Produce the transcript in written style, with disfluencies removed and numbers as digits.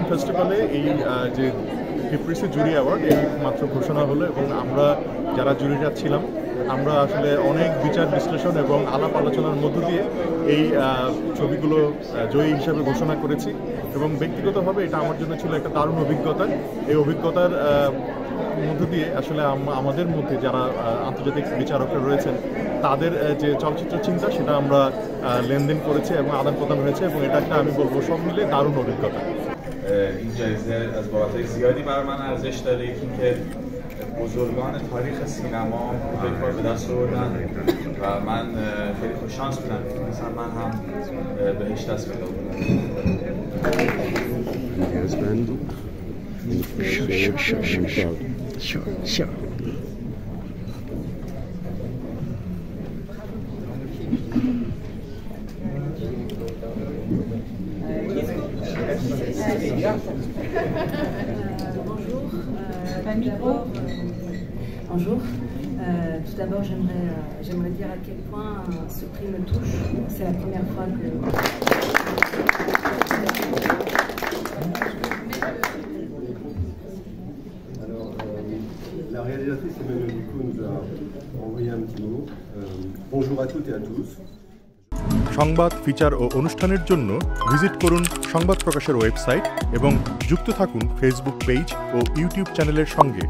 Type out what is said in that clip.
Film ফেস্টিভ্যালে এই যে কিপ্রিসি জুরি অ্যাওয়ার্ড এই মাত্র ঘোষণা হলো এবং আমরা যারা জুরিরা ছিলাম আমরা আসলে অনেক বিচার বিশ্লেষণ এবং আলাপ আলোচনার মধ্য দিয়ে এই ছবিগুলো জয়ী হিসাবে ঘোষণা করেছি এবং ব্যক্তিগতভাবে এটা আমার জন্য ছিল একটা দারুণ অভিজ্ঞতা। এই অভিজ্ঞতার মধ্য দিয়ে আসলে আমাদের মধ্যে যারা আন্তর্জাতিক বিচারকরা রয়েছেন তাদের যে চলচ্চিত্র চিন্তা সেটা আমরা লেনদেন করেছি এবং আদান প্রদান হয়েছে এবং এটা একটা আমি বলবো সব মিলে দারুণ অভিজ্ঞতা। این جایزه از بابت‌های زیادی برای من ارزش داره، یکی که بزرگان تاریخ سینما یک بار به دست آوردن و من خیلی خوششانس بودم که مثلا من هم بهش دست پیدا کنم. Bonjour. Tout d'abord, j'aimerais dire à quel point ce prix me touche. C'est la première fois que... Alors, la réalisatrice Emmanuelle Ducot nous a envoyé un petit mot. Bonjour à toutes et à tous. সংবাদ, feature ও অনুষ্ঠানের জন্য visit করুন সংবাদ প্রকাশের website এবং যুক্ত থাকুন Facebook page ও YouTube চ্যানেলের সঙ্গে।